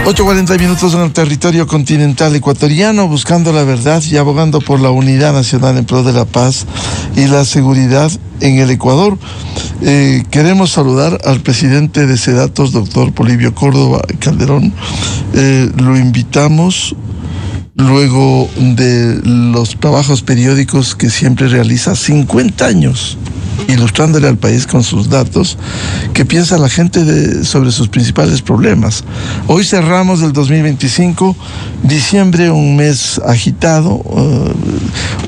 8:40 en el territorio continental ecuatoriano, buscando la verdad y abogando por la unidad nacional en pro de la paz y la seguridad en el Ecuador. Queremos saludar al presidente de SEDATOS, doctor Polibio Córdoba Calderón. Lo invitamos luego de los trabajos periódicos que siempre realiza, 50 años ilustrándole al país con sus datos, que piensa la gente sobre sus principales problemas. Hoy cerramos el 2025, diciembre, un mes agitado,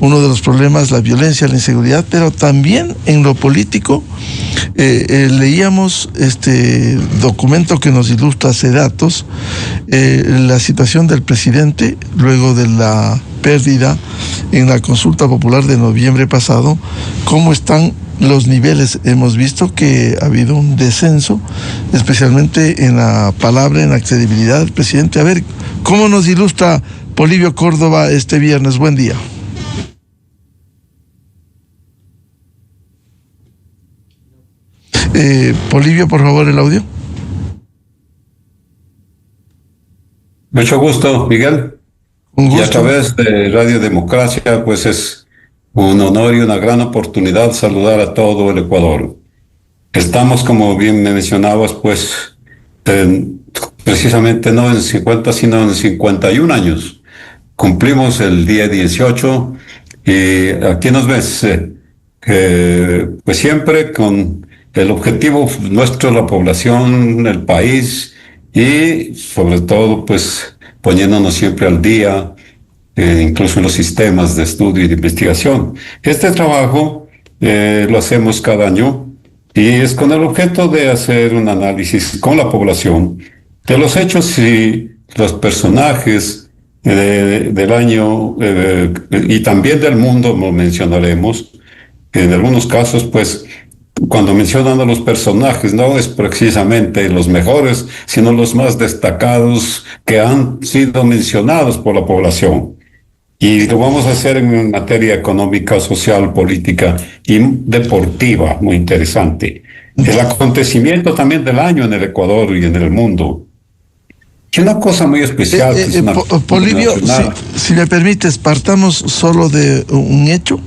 uno de los problemas, la violencia, la inseguridad, pero también en lo político. Leíamos este documento que nos ilustra SEDATOS, la situación del presidente luego de la pérdida en la consulta popular de noviembre pasado, cómo están los niveles. Hemos visto que ha habido un descenso, especialmente en la palabra, en la credibilidad del presidente. A ver, ¿cómo nos ilustra Polibio Córdoba este viernes? Buen día. Polibio, por favor, el audio. Mucho gusto, Miguel. Un gusto. Y a través de Radio Democracia, pues es un honor y una gran oportunidad saludar a todo el Ecuador. Estamos, como bien me mencionabas, pues precisamente no en 50, sino en 51 años. Cumplimos el día 18 y aquí nos ves, pues siempre con el objetivo nuestro, la población, el país y sobre todo pues poniéndonos siempre al día, incluso en los sistemas de estudio y de investigación. Este trabajo lo hacemos cada año y es con el objeto de hacer un análisis con la población de los hechos y los personajes del año y también del mundo, lo mencionaremos. En algunos casos, pues, cuando mencionan a los personajes, no es precisamente los mejores, sino los más destacados que han sido mencionados por la población. Y lo vamos a hacer en materia económica, social, política y deportiva, muy interesante. El acontecimiento también del año en el Ecuador y en el mundo. Y una cosa muy especial. Polibio, si me permites, partamos solo de un hecho.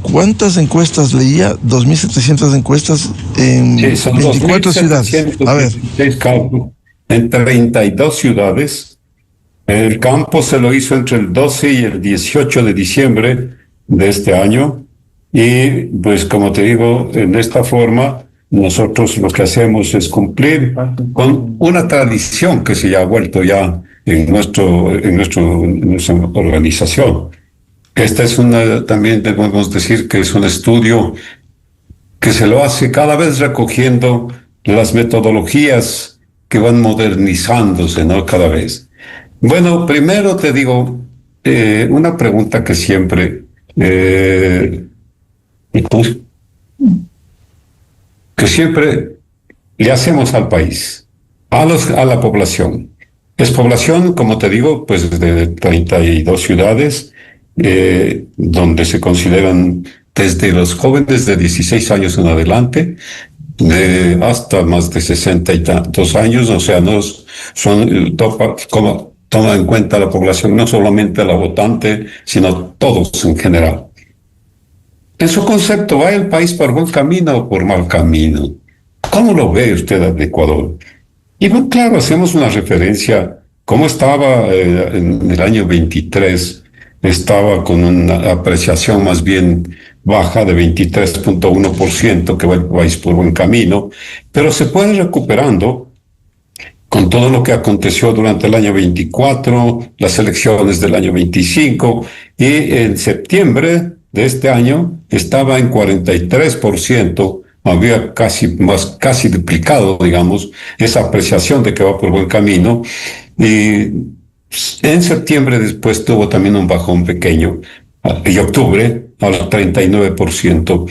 ¿Cuántas encuestas leía? 2.700 encuestas en 24 ciudades. A ver. En 32 ciudades. El campo se lo hizo entre el 12 y el 18 de diciembre de este año. Y pues como te digo, en esta forma nosotros lo que hacemos es cumplir con una tradición que se ha vuelto ya en nuestra organización. Esta es también debemos decir que es un estudio que se lo hace cada vez recogiendo las metodologías que van modernizándose, ¿no? Cada vez. Bueno, primero te digo una pregunta que siempre le hacemos al país, a la población. Es población, como te digo, pues de 32 ciudades, donde se consideran desde los jóvenes de 16 años en adelante, hasta más de 60 y tantos años, o sea, no son toma en cuenta la población, no solamente la votante, sino todos en general. En su concepto, ¿va el país por buen camino o por mal camino? ¿Cómo lo ve usted de Ecuador? Y bueno, claro, hacemos una referencia, cómo estaba en el año 23, estaba con una apreciación más bien baja de 23.1%, que va el país por buen camino, pero se puede recuperando con todo lo que aconteció durante el año 24, las elecciones del año 25, y en septiembre de este año estaba en 43%, había casi duplicado, digamos, esa apreciación de que va por buen camino, y en septiembre después tuvo también un bajón pequeño, y octubre al 39%,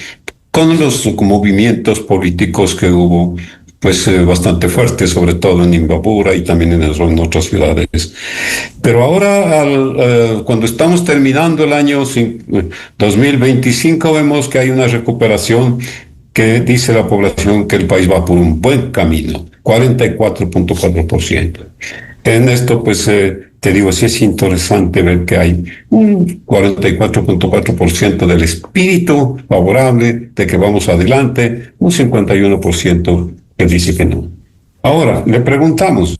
con los movimientos políticos que hubo, pues bastante fuerte, sobre todo en Imbabura y también en otras ciudades. Pero ahora, cuando estamos terminando el año 2025, vemos que hay una recuperación que dice la población que el país va por un buen camino, 44.4%. En esto, pues, te digo, sí es interesante ver que hay un 44.4% del espíritu favorable de que vamos adelante, un 51% que dice que no. Ahora, le preguntamos,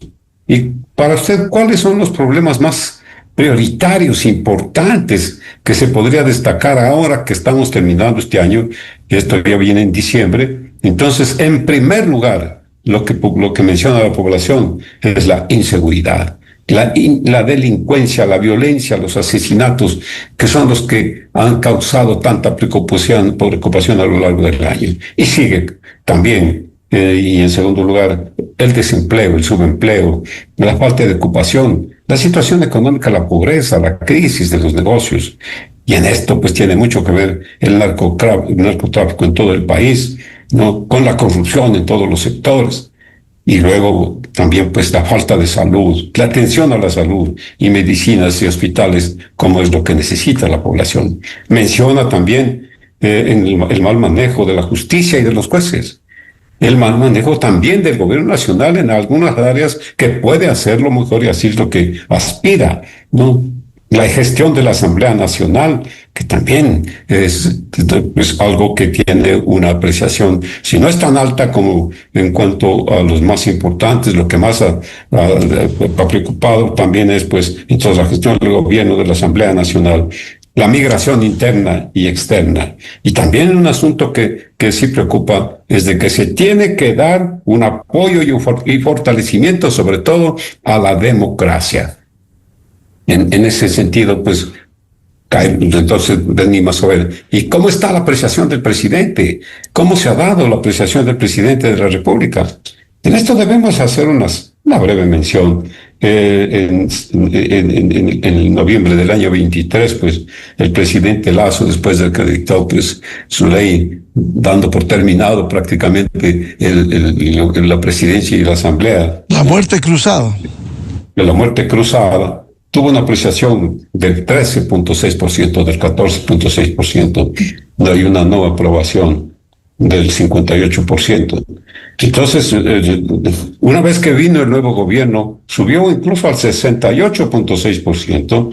¿y para usted cuáles son los problemas más prioritarios, importantes, que se podría destacar ahora que estamos terminando este año, y esto ya viene en diciembre? Entonces, en primer lugar, lo que menciona la población es la inseguridad, la delincuencia, la violencia, los asesinatos, que son los que han causado tanta preocupación a lo largo del año. Y sigue también, y en segundo lugar, el desempleo, el subempleo, la falta de ocupación, la situación económica, la pobreza, la crisis de los negocios. Y en esto pues tiene mucho que ver el narcotráfico en todo el país, ¿no? Con la corrupción en todos los sectores. Y luego también pues la falta de salud, la atención a la salud y medicinas y hospitales, como es lo que necesita la población. Menciona también el mal manejo de la justicia y de los jueces. El mal manejo también del gobierno nacional en algunas áreas que puede hacerlo mejor, y así es lo que aspira, ¿no? La gestión de la Asamblea Nacional, que también es algo que tiene una apreciación, si no es tan alta como en cuanto a los más importantes, lo que más ha preocupado también es, pues, entonces la gestión del gobierno de la Asamblea Nacional, la migración interna y externa. Y también un asunto que sí preocupa es de que se tiene que dar un apoyo y fortalecimiento, sobre todo, a la democracia. En ese sentido, pues, entonces venimos a ver, ¿y cómo está la apreciación del presidente? ¿Cómo se ha dado la apreciación del presidente de la República? En esto debemos hacer una breve mención. En noviembre del año 23, pues, el presidente Lasso, después de que dictó, pues, su ley, dando por terminado prácticamente la presidencia y la asamblea. La muerte cruzada. De la muerte cruzada, tuvo una apreciación del 13.6%, del 14.6%, no hay una nueva aprobación del 58%. Entonces, una vez que vino el nuevo gobierno, subió incluso al 68.6%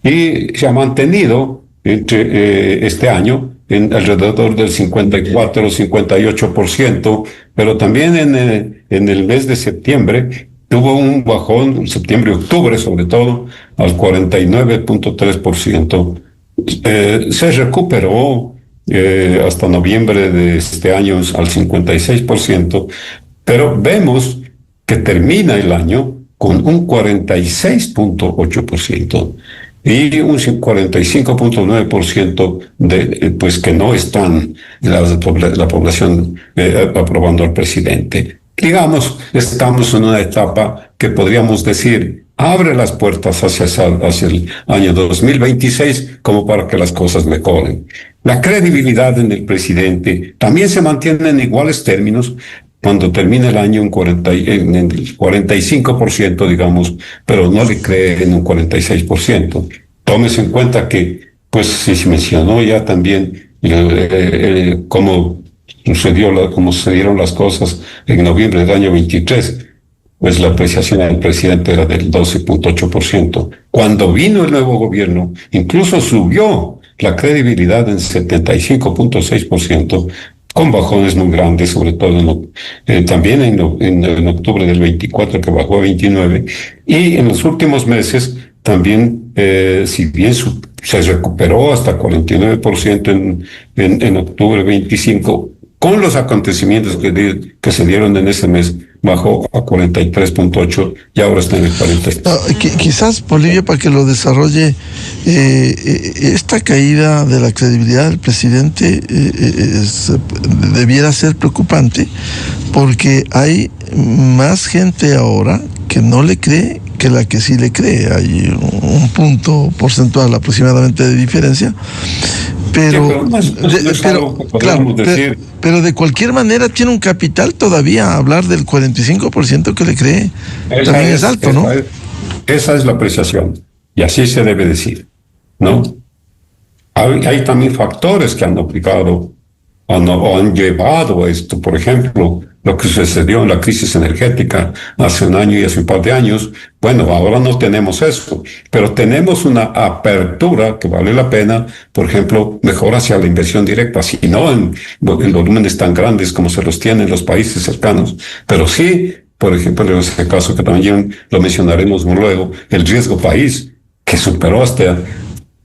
y se ha mantenido entre este año en alrededor del 54 o 58%, pero también en el mes de septiembre tuvo un bajón, septiembre y octubre sobre todo, al 49.3%. Se recuperó hasta noviembre de este año al 56%, pero vemos que termina el año con un 46.8% y un 45.9% pues que no están la población aprobando al presidente. Digamos, estamos en una etapa que podríamos decir abre las puertas hacia el año 2026 como para que las cosas mejoren. La credibilidad en el presidente también se mantiene en iguales términos cuando termina el año en el 45%, digamos, pero no le cree en un 46%. Tómese en cuenta que, pues, se mencionó ya también cómo sucedieron las cosas en noviembre del año 23, pues la apreciación del presidente era del 12.8%. Cuando vino el nuevo gobierno, incluso subió la credibilidad en 75.6%, con bajones muy grandes, sobre todo también en octubre del 24, que bajó a 29, y en los últimos meses también, si bien se recuperó hasta 49% en octubre 25, con los acontecimientos que se dieron en ese mes, bajó a 43.8 y ahora está en el 43. Quizás, Bolivia, para que lo desarrolle, esta caída de la credibilidad del presidente debiera ser preocupante, porque hay más gente ahora que no le cree que la que sí le cree. Hay un punto porcentual aproximadamente de diferencia. Pero de cualquier manera tiene un capital todavía. Hablar del 45% que le cree también es alto, ¿no? Esa es la apreciación, y así se debe decir, ¿no? Hay también factores que han aplicado han llevado esto. Por ejemplo, lo que sucedió en la crisis energética hace un año y hace un par de años. Bueno, ahora no tenemos eso, pero tenemos una apertura que vale la pena, por ejemplo, mejor hacia la inversión directa, si no en volúmenes tan grandes como se los tienen los países cercanos, pero sí, por ejemplo, en ese caso que también lo mencionaremos luego, el riesgo país, que superó hasta,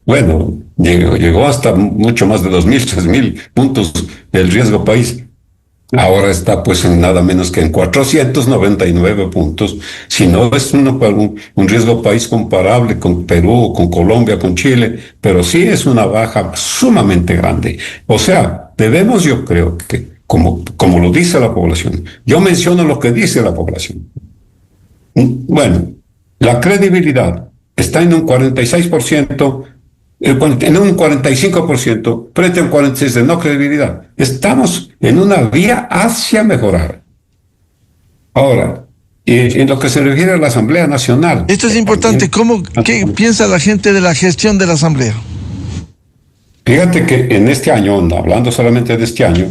bueno, llegó hasta mucho más de 2.000, 3.000 puntos del riesgo país. Ahora está pues en nada menos que en 499 puntos. Si no es un riesgo país comparable con Perú, con Colombia, con Chile, pero sí es una baja sumamente grande. O sea, debemos, yo creo que, como lo dice la población, yo menciono lo que dice la población. Bueno, la credibilidad está en un 46%, en un 45% frente a un 46% de no credibilidad. Estamos en una vía hacia mejorar. Ahora, en lo que se refiere a la Asamblea Nacional. Esto es importante. ¿Qué piensa la gente de la gestión de la Asamblea? Fíjate que en este año, hablando solamente de este año,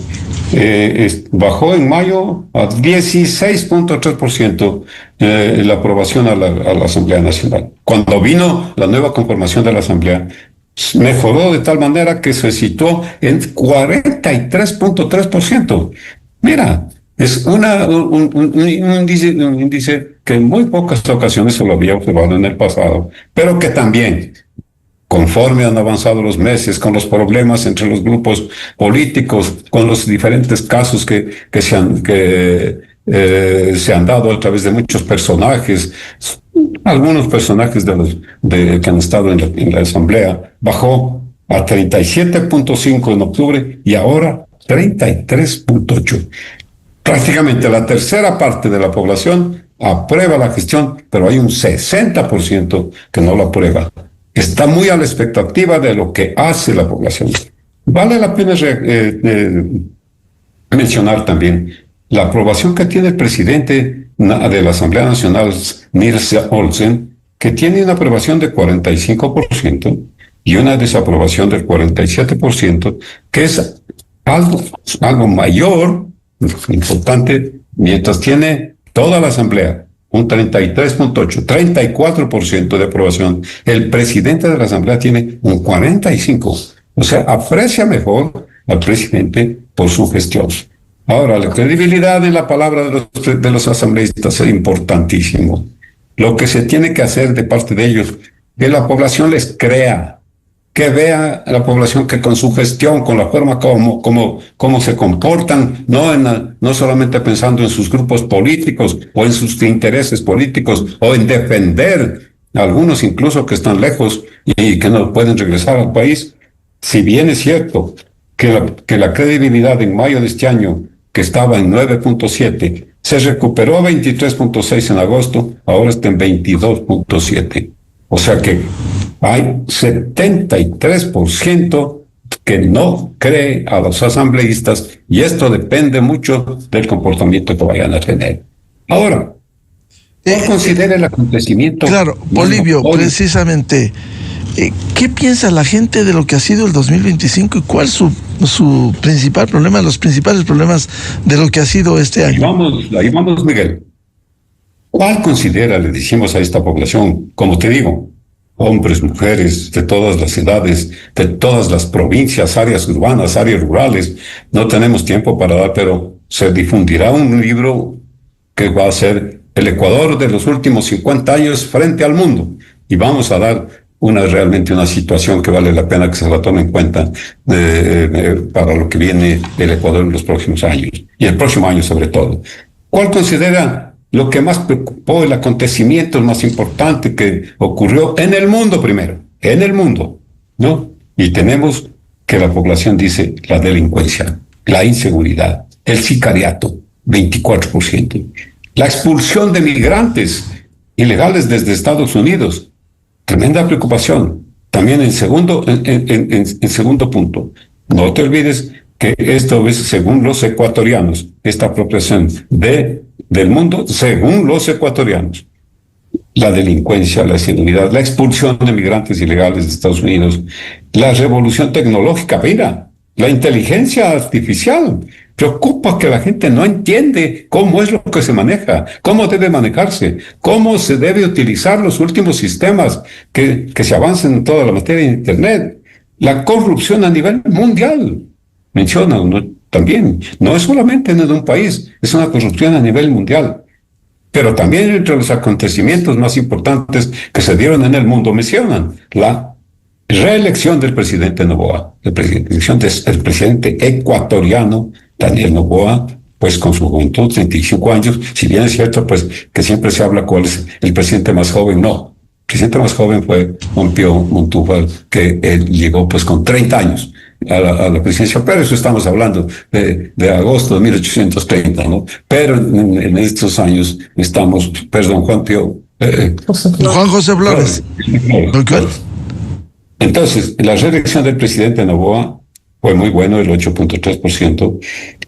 bajó en mayo a 16.3% la aprobación a la Asamblea Nacional. Cuando vino la nueva conformación de la Asamblea, mejoró de tal manera que se situó en 43.3%. Mira, es un índice que en muy pocas ocasiones se lo había observado en el pasado, pero que también, conforme han avanzado los meses, con los problemas entre los grupos políticos, con los diferentes casos que se han dado a través de muchos personajes, algunos personajes que han estado en la Asamblea, bajó a 37.5 en octubre y ahora 33.8. Prácticamente la tercera parte de la población aprueba la gestión, pero hay un 60% que no la aprueba. Está muy a la expectativa de lo que hace la población. Vale la pena mencionar también la aprobación que tiene el presidente de la Asamblea Nacional, Nils Olsen, que tiene una aprobación de 45% y una desaprobación del 47%, que es algo mayor, importante, mientras tiene toda la Asamblea un 33.8, 34% de aprobación. El presidente de la Asamblea tiene un 45%. O sea, aprecia mejor al presidente por su gestión. Ahora, la credibilidad en la palabra de los asambleístas es importantísimo. Lo que se tiene que hacer de parte de ellos, que la población les crea, que vea a la población que con su gestión, con la forma como se comportan, no solamente pensando en sus grupos políticos o en sus intereses políticos o en defender a algunos incluso que están lejos y que no pueden regresar al país. Si bien es cierto que la credibilidad en mayo de este año, que estaba en 9.7, se recuperó a 23.6 en agosto, ahora está en 22.7. O sea que hay 73% que no cree a los asambleístas y esto depende mucho del comportamiento que vayan a tener. Ahora, ¿cuál considera el acontecimiento? Claro, Polibio, precisamente, ¿qué piensa la gente de lo que ha sido el 2025 y cuál es su principal problema, los principales problemas de lo que ha sido este año? Ahí vamos, Miguel. ¿Cuál considera, le decimos a esta población, como te digo, hombres, mujeres, de todas las edades, de todas las provincias, áreas urbanas, áreas rurales? No tenemos tiempo para dar, pero se difundirá un libro que va a ser el Ecuador de los últimos 50 años frente al mundo. Y vamos a dar realmente una situación que vale la pena que se la tome en cuenta para lo que viene del Ecuador en los próximos años, y el próximo año sobre todo. ¿Cuál considera lo que más preocupó, el acontecimiento más importante que ocurrió en el mundo primero? En el mundo, ¿no? Y tenemos que la población dice la delincuencia, la inseguridad, el sicariato, 24%. La expulsión de migrantes ilegales desde Estados Unidos, tremenda preocupación. También en segundo punto, no te olvides que esto es según los ecuatorianos, esta apropiación del mundo según los ecuatorianos. La delincuencia, la inseguridad, la expulsión de migrantes ilegales de Estados Unidos, la revolución tecnológica. Mira, la inteligencia artificial. Preocupa que la gente no entiende cómo es lo que se maneja, cómo debe manejarse, cómo se debe utilizar los últimos sistemas que se avancen en toda la materia de Internet. La corrupción a nivel mundial, mencionan, ¿no? También, no es solamente en un país, es una corrupción a nivel mundial. Pero también entre los acontecimientos más importantes que se dieron en el mundo mencionan la reelección del presidente Noboa, la elección del presidente ecuatoriano Daniel Noboa, pues con su juventud, 35 años, si bien es cierto, pues que siempre se habla cuál es el presidente más joven, no. El presidente más joven fue Juan Pío Montúfar, que él llegó pues con 30 años a la presidencia, pero eso estamos hablando de agosto de 1830, ¿no? Pero en estos años estamos, perdón, Juan Pío... Juan José Flores. Entonces, la reelección del presidente Noboa fue muy bueno, el 8.3%.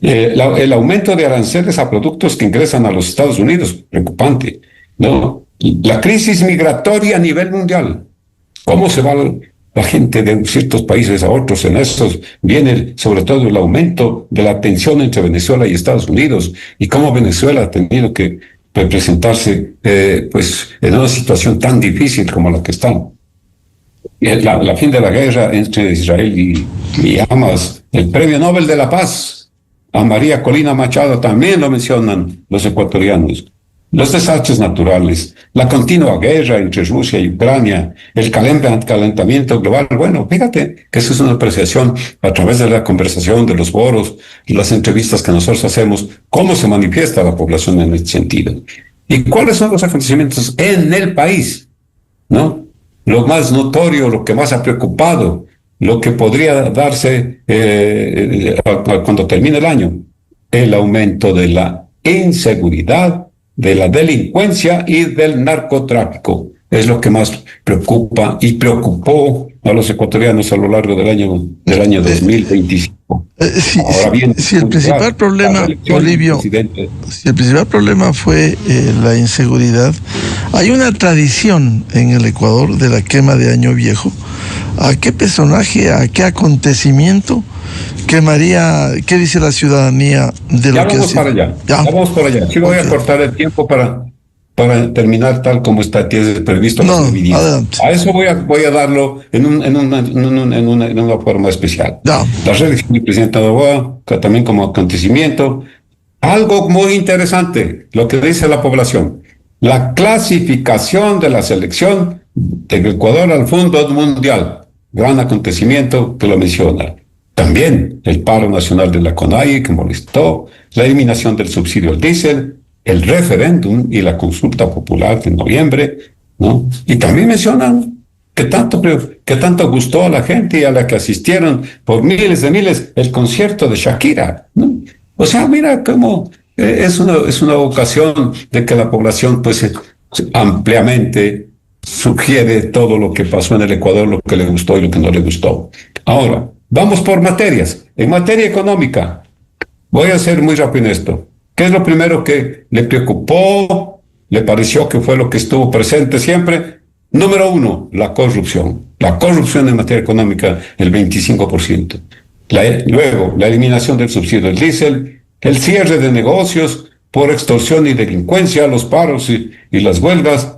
El aumento de aranceles a productos que ingresan a los Estados Unidos, preocupante, ¿no? La crisis migratoria a nivel mundial. ¿Cómo se va la gente de ciertos países a otros? En estos viene sobre todo el aumento de la tensión entre Venezuela y Estados Unidos y cómo Venezuela ha tenido que presentarse pues en una situación tan difícil como la que están. La fin de la guerra entre Israel y Hamas, el Premio Nobel de la Paz a María Colina Machado, también lo mencionan los ecuatorianos. Los desastres naturales, la continua guerra entre Rusia y Ucrania, el calentamiento global. Bueno, fíjate que eso es una apreciación a través de la conversación, de los foros, las entrevistas que nosotros hacemos, cómo se manifiesta la población en este sentido. ¿Y cuáles son los acontecimientos en el país? ¿No? Lo más notorio, lo que más ha preocupado, lo que podría darse cuando termine el año, el aumento de la inseguridad, de la delincuencia y del narcotráfico. Es lo que más preocupa y preocupó a los ecuatorianos a lo largo del año 2025. Ahora bien, si el principal problema, Olivio, si el principal problema fue la inseguridad, hay una tradición en el Ecuador de la quema de Año Viejo. ¿A qué personaje, a qué acontecimiento quemaría? ¿Qué dice la ciudadanía de lo que hace? Ya vamos para allá. Sí, voy a cortar el tiempo para terminar tal como está previsto. No, adelante. A eso voy a darlo en una forma especial. Ya. La reelección del presidente Noboa, también como acontecimiento. Algo muy interesante, lo que dice la población. La clasificación de la selección del Ecuador al Fondo Mundial. Gran acontecimiento que lo menciona. También el paro nacional de la CONAIE que molestó, la eliminación del subsidio al diésel, el referéndum y la consulta popular de noviembre, ¿no? Y también mencionan que tanto gustó a la gente y a la que asistieron por miles de miles el concierto de Shakira, ¿no? O sea, mira cómo es una ocasión de que la población pues ampliamente sugiere todo lo que pasó en el Ecuador, lo que le gustó y lo que no le gustó. Ahora, vamos por materias. En materia económica, voy a ser muy rápido en esto. ¿Qué es lo primero que le preocupó? ¿Le pareció que fue lo que estuvo presente siempre? Número uno, la corrupción. La corrupción en materia económica, el 25%. Luego, la eliminación del subsidio del diésel, el cierre de negocios por extorsión y delincuencia, los paros y las huelgas,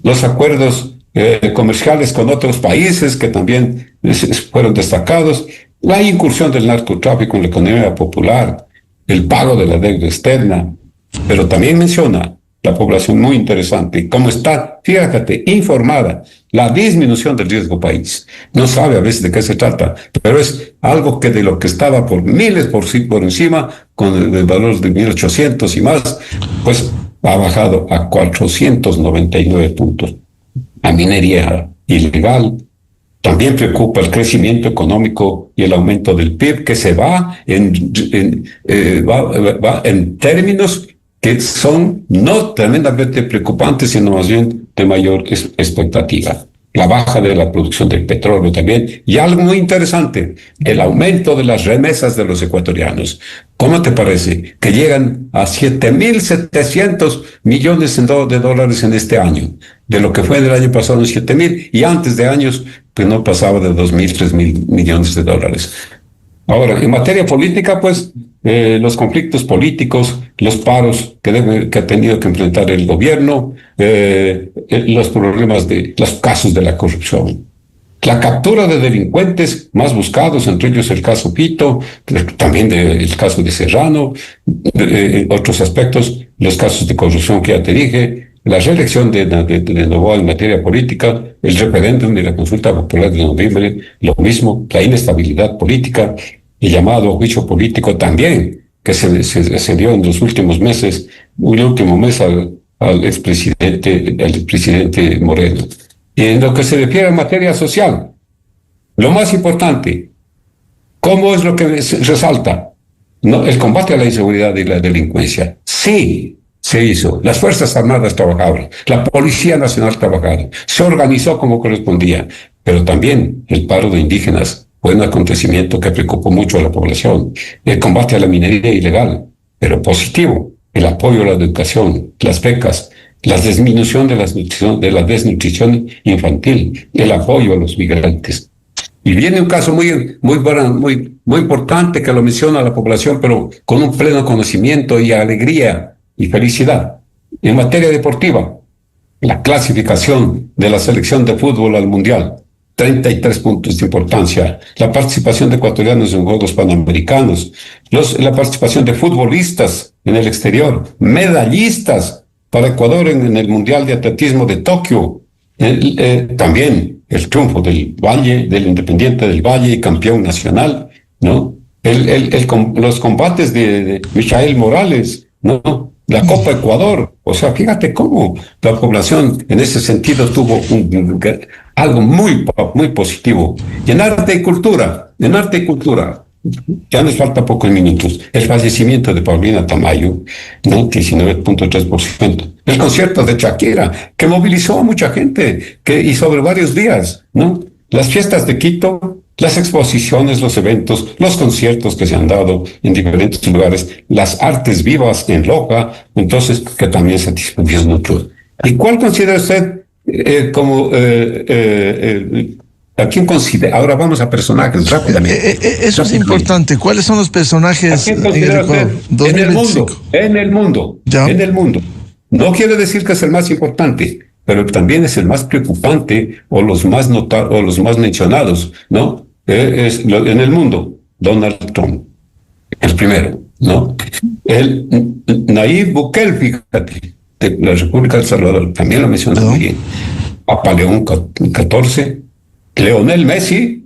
los acuerdos comerciales con otros países que también fueron destacados, la incursión del narcotráfico en la economía popular, el pago de la deuda externa, pero también menciona la población muy interesante, cómo está, fíjate, informada, la disminución del riesgo país. No sabe a veces de qué se trata, pero es algo que de lo que estaba por miles por encima, con el valor de 1.800 y más, pues ha bajado a 499 puntos. La minería ilegal. También preocupa el crecimiento económico y el aumento del PIB, que se va en términos que son no tremendamente preocupantes, sino más bien de mayor expectativa. La baja de la producción del petróleo también. Y algo muy interesante, el aumento de las remesas de los ecuatorianos. ¿Cómo te parece? Que llegan a 7.700 millones de dólares en este año. De lo que fue en el año pasado en 7.000 y antes de años, pues no pasaba de 2.000, 3.000 millones de dólares. Ahora, en materia política, pues, los conflictos políticos, los paros que ha tenido que enfrentar el gobierno, los problemas los casos de la corrupción, la captura de delincuentes más buscados, entre ellos el caso Pito, también el caso de Serrano, otros aspectos, los casos de corrupción que ya te dije, la reelección de Noboa en materia política, el referéndum y la consulta popular de noviembre, lo mismo, la inestabilidad política, el llamado juicio político también, que se dio en los últimos meses, un último mes al expresidente Moreno. Y en lo que se refiere a materia social, lo más importante, ¿cómo es lo que resalta? No, el combate a la inseguridad y la delincuencia. Sí, se hizo. Las Fuerzas Armadas trabajaron, la Policía Nacional trabajaron, se organizó como correspondía, pero también el paro de indígenas fue un acontecimiento que preocupó mucho a la población. El combate a la minería ilegal, pero positivo. El apoyo a la educación, las becas, la disminución de la desnutrición infantil, el apoyo a los migrantes. Y viene un caso muy importante que lo menciona la población, pero con un pleno conocimiento y alegría y felicidad. En materia deportiva, la clasificación de la selección de fútbol al Mundial, 33 puntos de importancia, la participación de ecuatorianos en Juegos Panamericanos, la participación de futbolistas en el exterior, medallistas para Ecuador en el Mundial de Atletismo de Tokio, también el triunfo del Valle, del Independiente del Valle, campeón nacional, ¿no? Los combates de Michael Morales, ¿no? La Copa Ecuador, o sea, fíjate cómo la población en ese sentido tuvo algo muy positivo. Y en arte y cultura, ya nos falta pocos minutos. El fallecimiento de Paulina Tamayo, ¿no? 19.3%. El concierto de Shakira, que movilizó a mucha gente, y sobre varios días, ¿no? Las fiestas de Quito, las exposiciones, los eventos, los conciertos que se han dado en diferentes lugares, las artes vivas en Loja, entonces, que también satisfacían mucho. ¿Y cuál considera usted ¿a quién considera? Ahora vamos a personajes rápidamente. Eso es importante. ¿Cuáles son los personajes en el Ecuador 2025? En el mundo. No quiere decir que es el más importante, pero también es el más preocupante o los más notados o los más mencionados, ¿no? En el mundo, Donald Trump, el primero, ¿no? Nayib Bukele, fíjate, de la República del Salvador, también lo menciona muy bien. Papa León XIV, Leonel Messi,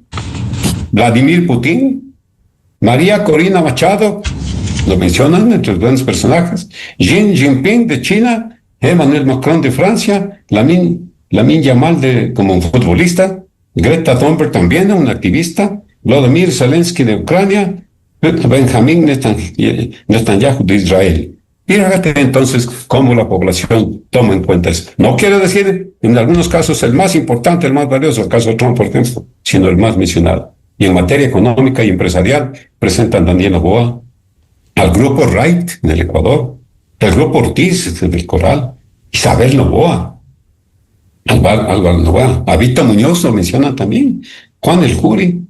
Vladimir Putin, María Corina Machado, lo mencionan entre los buenos personajes, Xi Jinping de China, Emmanuel Macron de Francia, Lamine Yamal como un futbolista, Greta Thunberg también, una activista, Volodymyr Zelensky de Ucrania, Benjamín Netanyahu de Israel. Fíjate entonces cómo la población toma en cuenta eso. No quiero decir, en algunos casos, el más importante, el más valioso, el caso de Trump, por ejemplo, sino el más mencionado. Y en materia económica y empresarial, presentan Daniel Noboa, al grupo Wright en el Ecuador, el grupo Ortiz en el Coral, Isabel Noboa, Álvaro Noboa, a Vita Muñoz lo mencionan también, Juan El Juri,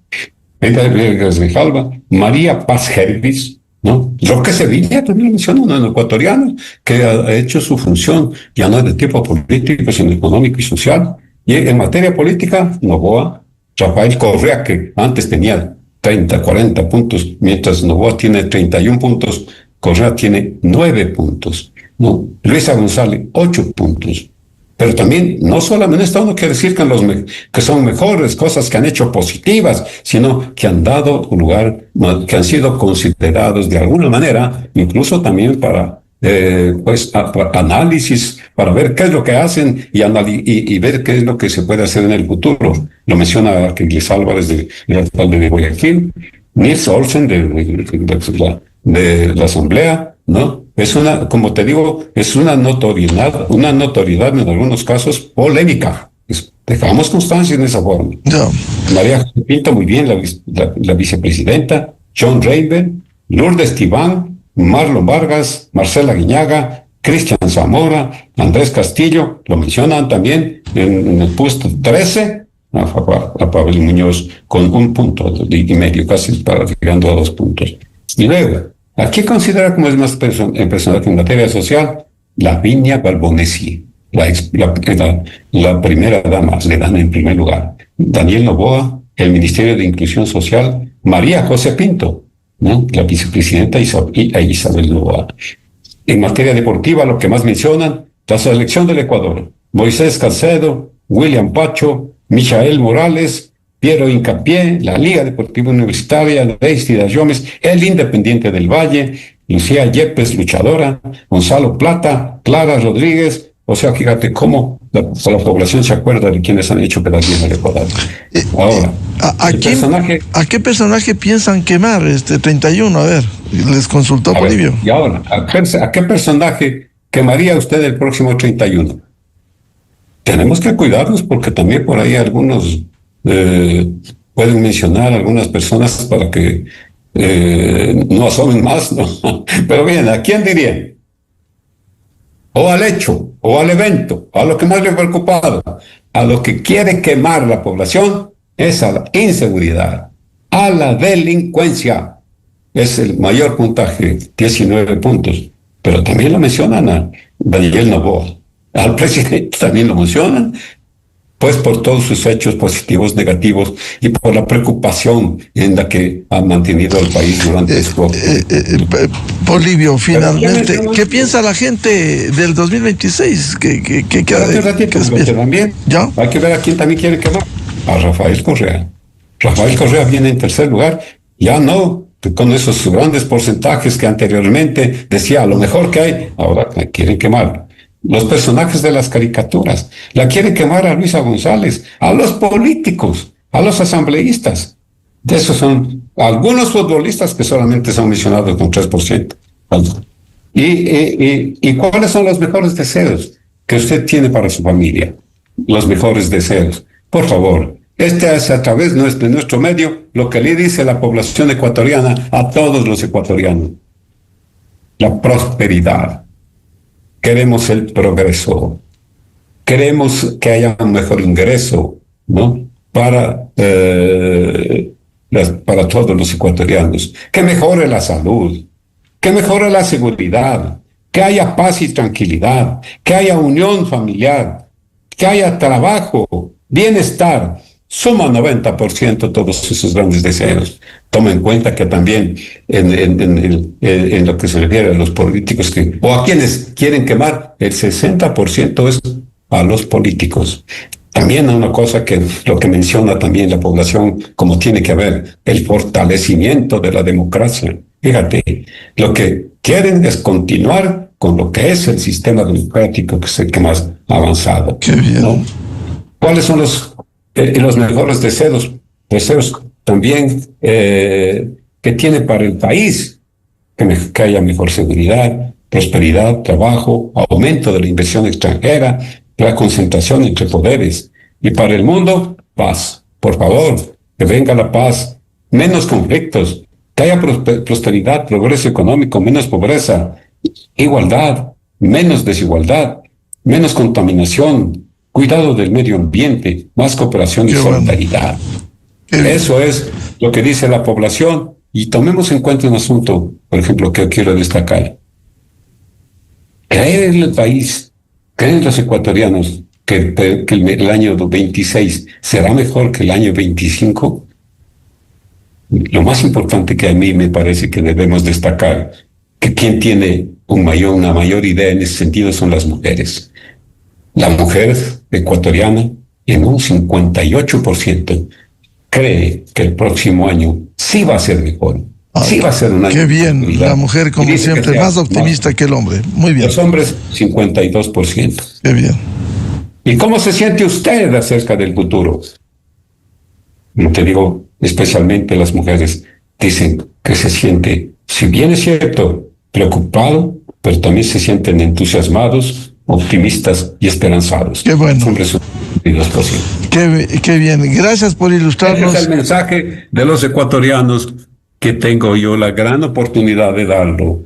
Grijalva, María Paz Hervis, ¿no? Roque Sevilla también lo mencionan, un ecuatoriano que ha hecho su función ya no de tipo político, sino económico y social. Y en materia política, Noboa, Rafael Correa, que antes tenía 30, 40 puntos, mientras Noboa tiene 31 puntos, Correa tiene 9 puntos, ¿no? Luisa González, 8 puntos. Pero también, no solamente esto no quiere decir que son mejores cosas que han hecho positivas, sino que han dado lugar, que han sido considerados de alguna manera, incluso también para análisis, para ver qué es lo que hacen y ver qué es lo que se puede hacer en el futuro. Lo menciona Quiglés Álvarez del alcalde de Guayaquil, Nils Olsen de la Asamblea, ¿no? Es como te digo, es una notoriedad en algunos casos polémica. Dejamos constancia en esa forma. No. María José Pinto, muy bien, la vicepresidenta, John Raven, Lourdes Tibán, Marlon Vargas, Marcela Guiñaga, Cristian Zamora, Andrés Castillo, lo mencionan también en el puesto 13, a Pavel Muñoz con 1,5 puntos, casi llegando a 2 puntos. Y luego, ¿a quién considera como es más personaje en materia social? Lavinia Balbonesi, la primera dama, le dan en primer lugar. Daniel Noboa, el Ministerio de Inclusión Social, María José Pinto, ¿no?, la vicepresidenta Isabel Noboa. En materia deportiva, lo que más mencionan, la selección del Ecuador: Moisés Caicedo, William Pacho, Michael Morales, Piero Hincapié, la Liga Deportiva Universitaria, Daisy Dayomes, el Independiente del Valle, Lucía Yepes, luchadora, Gonzalo Plata, Clara Rodríguez. O sea, fíjate cómo la población se acuerda de quienes han hecho quedar bien al Ecuador. Ahora, ¿a qué personaje piensan quemar 31? A ver, les consultó Polibio. Y ahora, ¿a qué personaje quemaría usted el próximo 31? Tenemos que cuidarnos porque también por ahí algunos pueden mencionar a algunas personas para que no asomen más, ¿no? Pero bien, ¿a quién dirían? O al hecho, o al evento, a lo que más le ha preocupado, a lo que quiere quemar la población, es a la inseguridad, a la delincuencia. Es el mayor puntaje, 19 puntos. Pero también lo mencionan a Daniel Noboa. Al presidente también lo mencionan, pues por todos sus hechos positivos, negativos, y por la preocupación en la que ha mantenido al país durante esto. Polibio, finalmente, ¿qué piensa la gente del 2026? También, ¿Ya? Hay que ver a quién también quiere quemar. A Rafael Correa. Rafael Correa viene en tercer lugar, ya no con esos grandes porcentajes que anteriormente decía lo mejor que hay, ahora quieren quemar. Los personajes de las caricaturas, la quieren quemar a Luisa González, a los políticos, a los asambleístas. De esos son algunos futbolistas que solamente son mencionados con 3%. ¿Y cuáles son los mejores deseos que usted tiene para su familia? Los mejores deseos. Por favor, este es a través de nuestro medio lo que le dice la población ecuatoriana a todos los ecuatorianos. La prosperidad. Queremos el progreso, queremos que haya un mejor ingreso, ¿no?, para todos los ecuatorianos, que mejore la salud, que mejore la seguridad, que haya paz y tranquilidad, que haya unión familiar, que haya trabajo, bienestar. Suma 90% todos esos grandes deseos. Toma en cuenta que también en lo que se refiere a los políticos o a quienes quieren quemar, el 60% es a los políticos. También hay una cosa que lo que menciona también la población, como tiene que haber el fortalecimiento de la democracia. Fíjate, lo que quieren es continuar con lo que es el sistema democrático que es el que más ha avanzado. Qué bien. ¿No? ¿Cuáles son los mejores deseos también que tiene para el país? Que haya mejor seguridad, prosperidad, trabajo, aumento de la inversión extranjera, la concentración entre poderes. Y para el mundo, paz. Por favor, que venga la paz, menos conflictos, que haya prosperidad, progreso económico, menos pobreza, igualdad, menos desigualdad, menos contaminación, cuidado del medio ambiente, más cooperación y solidaridad. Eso es lo que dice la población. Y tomemos en cuenta un asunto, por ejemplo, que quiero destacar. ¿Creen en el país, creen los ecuatorianos que el año 26 será mejor que el año 25? Lo más importante que a mí me parece que debemos destacar, que quien tiene una mayor idea en ese sentido son las mujeres. La mujer ecuatoriana, en un 58%, cree que el próximo año sí va a ser mejor. Sí va a ser un año. Qué bien, la mujer, como siempre, más optimista que el hombre. Muy bien. Los hombres, 52%. Qué bien. ¿Y cómo se siente usted acerca del futuro? Como te digo, especialmente las mujeres dicen que se siente, si bien es cierto, preocupado, pero también se sienten entusiasmados, optimistas y esperanzados. Qué bueno. Qué bien. Gracias por ilustrarnos. Ese es el mensaje de los ecuatorianos que tengo yo la gran oportunidad de darlo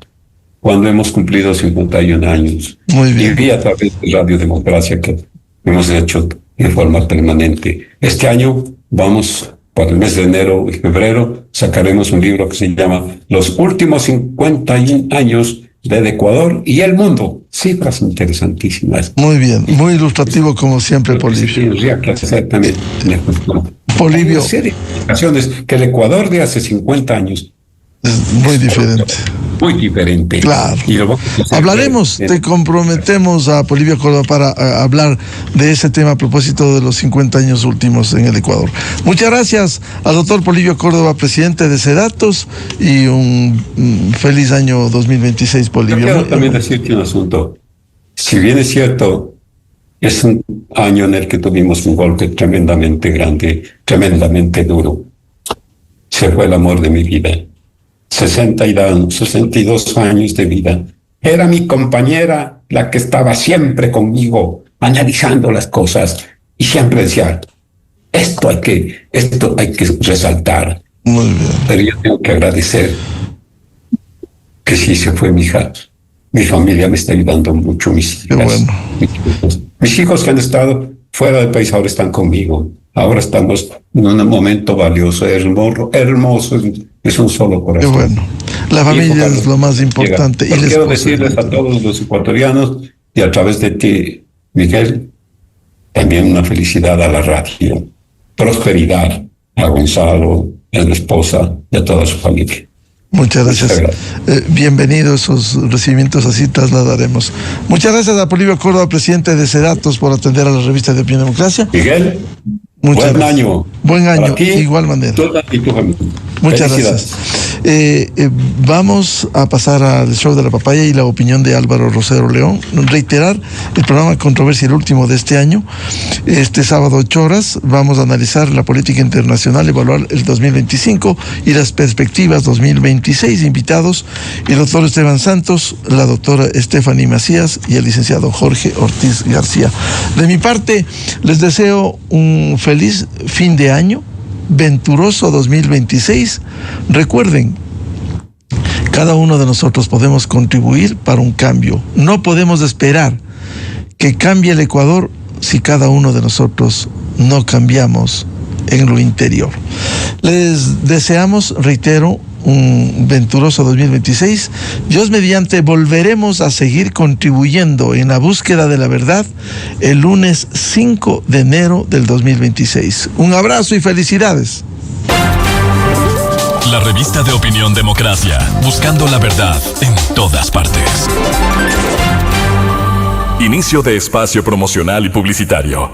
cuando hemos cumplido 51 años. Muy bien. Y a través de Radio Democracia que hemos hecho en forma permanente Este año vamos, para el mes de enero y febrero, sacaremos un libro que se llama Los últimos 51 años del Ecuador y el mundo. Cifras interesantísimas. Muy bien, muy ilustrativo como siempre, Polibio. Tendría que hacer también. Polibio. Hay una serie de explicaciones que el Ecuador de hace 50 años es muy diferente. Muy diferente. Claro. Hablaremos, te comprometemos a Polibio Córdoba para hablar de ese tema a propósito de los 50 años últimos en el Ecuador. Muchas gracias al doctor Polibio Córdoba, presidente de SEDATOS, y un feliz año 2026, Polibio. Yo quiero también decirte un asunto. Si bien es cierto, es un año en el que tuvimos un golpe tremendamente grande, tremendamente duro. Se fue el amor de mi vida. 62 años de vida. Era mi compañera la que estaba siempre conmigo, analizando las cosas, y siempre decía, esto hay que resaltar. Muy bien. Pero yo tengo que agradecer que sí se fue mi hija. Mi familia me está ayudando mucho, mis hijas. Qué bueno. Mis hijos que han estado fuera del país ahora están conmigo. Ahora estamos en un momento valioso, hermoso, es un solo corazón. Qué bueno. La familia es lo más importante. Y quiero decirles a todos los ecuatorianos y a través de ti, Miguel, también una felicidad a la radio, prosperidad a Gonzalo, a la esposa y a toda su familia. Muchas gracias. Bienvenidos, esos recibimientos así trasladaremos. Muchas gracias a Polibio Córdoba, presidente de SEDATOS, por atender a la revista de Opinión Democracia. Miguel, buen año. Buen año, de igual manera. Y tu familia. Muchas gracias. Vamos a pasar al show de la papaya y la opinión de Álvaro Rosero León. Reiterar el programa Controversia, el último de este año. Este sábado 8 horas vamos a analizar la política internacional, evaluar el 2025 y las perspectivas 2026. Invitados el doctor Esteban Santos, la doctora Stephanie Macías y el licenciado Jorge Ortiz García. De mi parte, les deseo un feliz fin de año, venturoso 2026. Recuerden, cada uno de nosotros podemos contribuir para un cambio. No podemos esperar que cambie el Ecuador si cada uno de nosotros no cambiamos en lo interior. Les deseamos, reitero, un venturoso 2026. Dios mediante, volveremos a seguir contribuyendo en la búsqueda de la verdad el lunes 5 de enero del 2026. Un abrazo y felicidades. La revista de Opinión Democracia, buscando la verdad en todas partes. Inicio de espacio promocional y publicitario.